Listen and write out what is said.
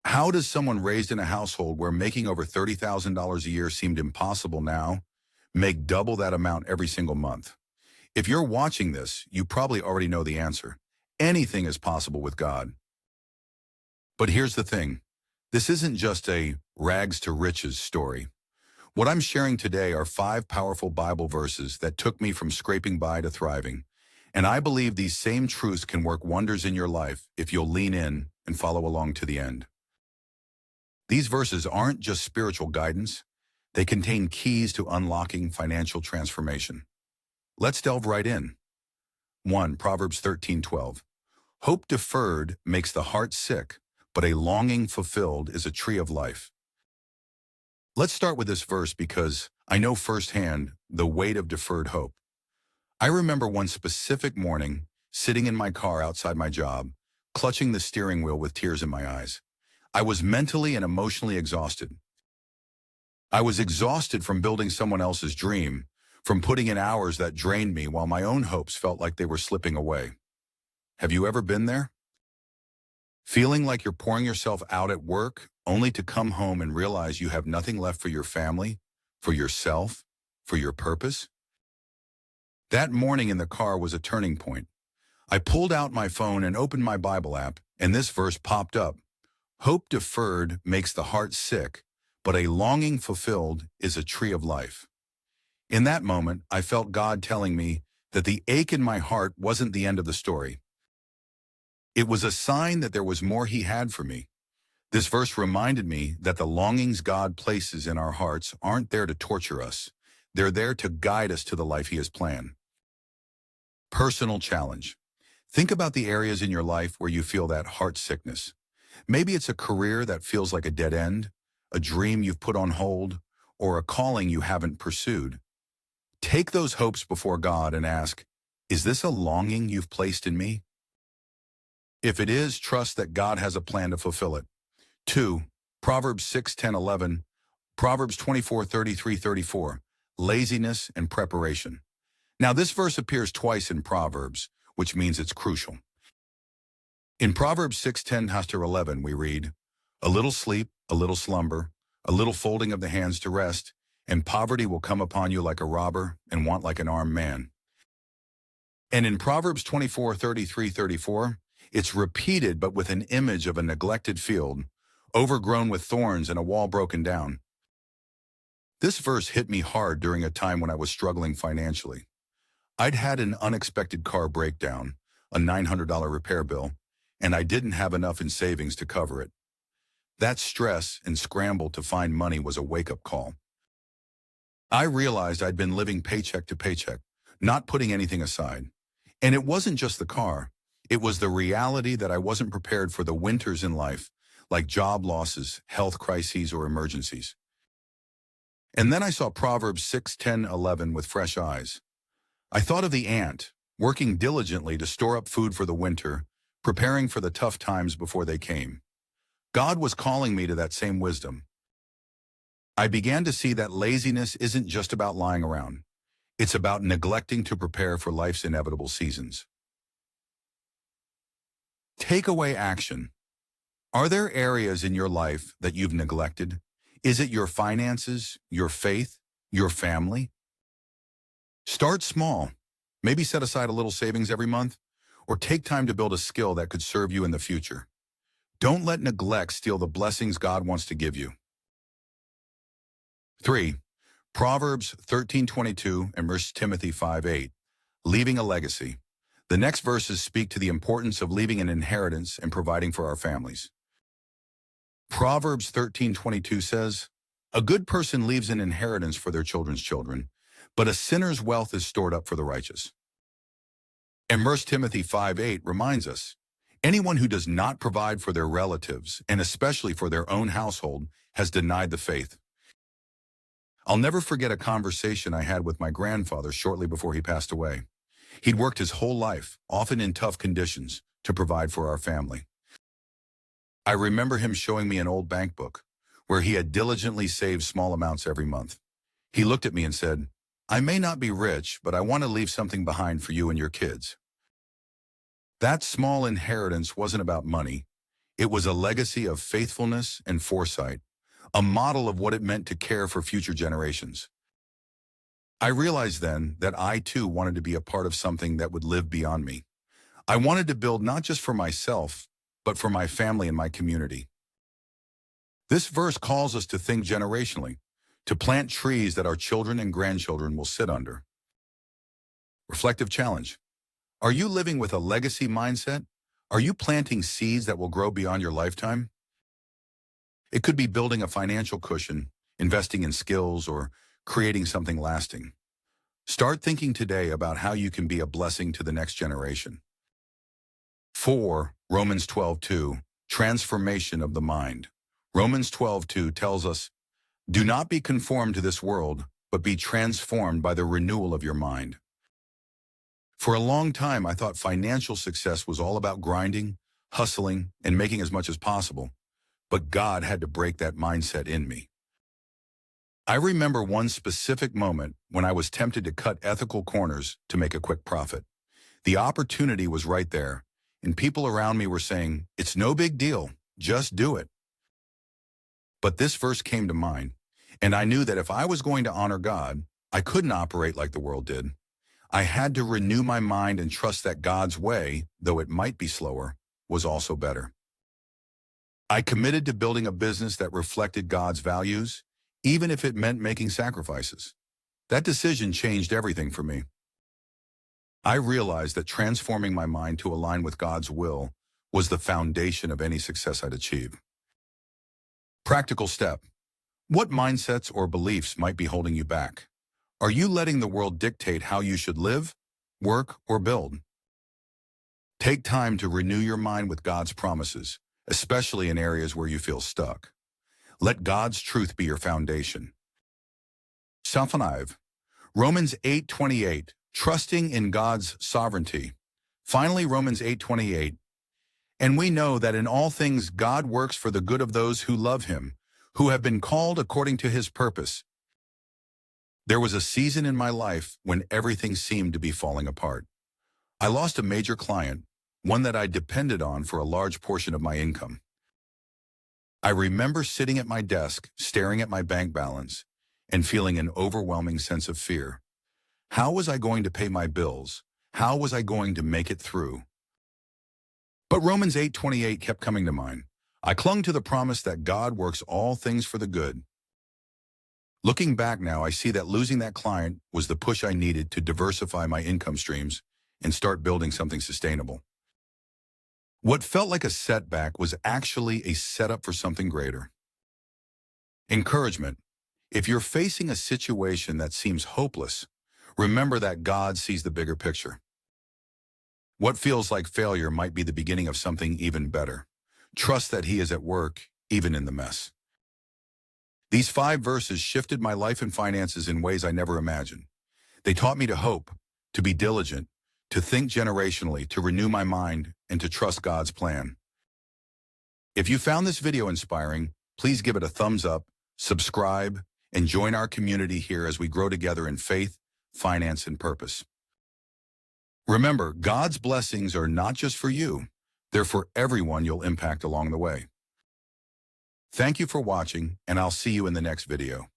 How does someone raised in a household where making over $30,000 a year seemed impossible now make double that amount every single month? If you're watching this, you probably already know the answer. Anything is possible with God. But here's the thing. This isn't just a rags to riches story. What I'm sharing today are 5 powerful Bible verses that took me from scraping by to thriving. And I believe these same truths can work wonders in your life if you'll lean in and follow along to the end. These verses aren't just spiritual guidance. They contain keys to unlocking financial transformation. Let's delve right in. 1. Proverbs 13:12. Hope deferred makes the heart sick, but a longing fulfilled is a tree of life. Let's start with this verse because I know firsthand the weight of deferred hope. I remember one specific morning, sitting in my car outside my job, clutching the steering wheel with tears in my eyes. I was mentally and emotionally exhausted. I was exhausted from building someone else's dream, from putting in hours that drained me while my own hopes felt like they were slipping away. Have you ever been there? Feeling like you're pouring yourself out at work, only to come home and realize you have nothing left for your family, for yourself, for your purpose? That morning in the car was a turning point. I pulled out my phone and opened my Bible app, and this verse popped up. Hope deferred makes the heart sick, but a longing fulfilled is a tree of life. In that moment, I felt God telling me that the ache in my heart wasn't the end of the story. It was a sign that there was more He had for me. This verse reminded me that the longings God places in our hearts aren't there to torture us. They're there to guide us to the life He has planned. Personal challenge. Think about the areas in your life where you feel that heart sickness. Maybe it's a career that feels like a dead end, a dream you've put on hold, or a calling you haven't pursued. Take those hopes before God and ask, is this a longing you've placed in me? If it is, trust that God has a plan to fulfill it. 2. Proverbs 6:10-11, Proverbs 24:33-34, laziness and preparation. Now this verse appears twice in Proverbs, which means it's crucial. In Proverbs 6:10-11 we read, a little sleep, a little slumber, a little folding of the hands to rest, and poverty will come upon you like a robber and want like an armed man. And in Proverbs 24:33-34, it's repeated but with an image of a neglected field, overgrown with thorns and a wall broken down. This verse hit me hard during a time when I was struggling financially. I'd had an unexpected car breakdown, a $900 repair bill, and I didn't have enough in savings to cover it. That stress and scramble to find money was a wake-up call. I realized I'd been living paycheck to paycheck, not putting anything aside. And it wasn't just the car. It was the reality that I wasn't prepared for the winters in life, like job losses, health crises, or emergencies. And then I saw Proverbs 6:10-11 with fresh eyes. I thought of the ant, working diligently to store up food for the winter, preparing for the tough times before they came. God was calling me to that same wisdom. I began to see that laziness isn't just about lying around. It's about neglecting to prepare for life's inevitable seasons. Takeaway action. Are there areas in your life that you've neglected? Is it your finances, your faith, your family? Start small. Maybe set aside a little savings every month, or take time to build a skill that could serve you in the future. Don't let neglect steal the blessings God wants to give you. 3. Proverbs 13:22 and 1 Timothy 5:8, leaving a legacy. The next verses speak to the importance of leaving an inheritance and providing for our families. Proverbs 13:22 says, a good person leaves an inheritance for their children's children, but a sinner's wealth is stored up for the righteous. And 1 Timothy 5:8 reminds us, anyone who does not provide for their relatives, and especially for their own household, has denied the faith. I'll never forget a conversation I had with my grandfather shortly before he passed away. He'd worked his whole life, often in tough conditions, to provide for our family. I remember him showing me an old bank book where he had diligently saved small amounts every month. He looked at me and said, I may not be rich, but I want to leave something behind for you and your kids. That small inheritance wasn't about money. It was a legacy of faithfulness and foresight, a model of what it meant to care for future generations. I realized then that I too wanted to be a part of something that would live beyond me. I wanted to build not just for myself, but for my family and my community. This verse calls us to think generationally, to plant trees that our children and grandchildren will sit under. Reflective challenge. Are you living with a legacy mindset? Are you planting seeds that will grow beyond your lifetime? It could be building a financial cushion, investing in skills, or creating something lasting. Start thinking today about how you can be a blessing to the next generation. 4. Romans 12:2, transformation of the mind. Romans 12:2 tells us, "Do not be conformed to this world, but be transformed by the renewal of your mind." For a long time, I thought financial success was all about grinding, hustling, and making as much as possible. But God had to break that mindset in me. I remember one specific moment when I was tempted to cut ethical corners to make a quick profit. The opportunity was right there, and people around me were saying, "It's no big deal, just do it." But this verse came to mind, and I knew that if I was going to honor God, I couldn't operate like the world did. I had to renew my mind and trust that God's way, though it might be slower, was also better. I committed to building a business that reflected God's values, even if it meant making sacrifices. That decision changed everything for me. I realized that transforming my mind to align with God's will was the foundation of any success I'd achieve. Practical step. What mindsets or beliefs might be holding you back? Are you letting the world dictate how you should live, work, or build? Take time to renew your mind with God's promises, especially in areas where you feel stuck. Let God's truth be your foundation. Self-alive. Romans 8:28, trusting in God's sovereignty. Finally, Romans 8:28, and we know that in all things God works for the good of those who love him, who have been called according to his purpose. There was a season in my life when everything seemed to be falling apart. I lost a major client, one that I depended on for a large portion of my income. I remember sitting at my desk, staring at my bank balance, and feeling an overwhelming sense of fear. How was I going to pay my bills? How was I going to make it through? But Romans 8:28 kept coming to mind. I clung to the promise that God works all things for the good. Looking back now, I see that losing that client was the push I needed to diversify my income streams and start building something sustainable. What felt like a setback was actually a setup for something greater. Encouragement. If you're facing a situation that seems hopeless, remember that God sees the bigger picture. What feels like failure might be the beginning of something even better. Trust that he is at work, even in the mess. These 5 verses shifted my life and finances in ways I never imagined. They taught me to hope, to be diligent, to think generationally, to renew my mind, and to trust God's plan. If you found this video inspiring, please give it a thumbs up, subscribe, and join our community here as we grow together in faith, finance, and purpose. Remember, God's blessings are not just for you, they're for everyone you'll impact along the way. Thank you for watching, and I'll see you in the next video.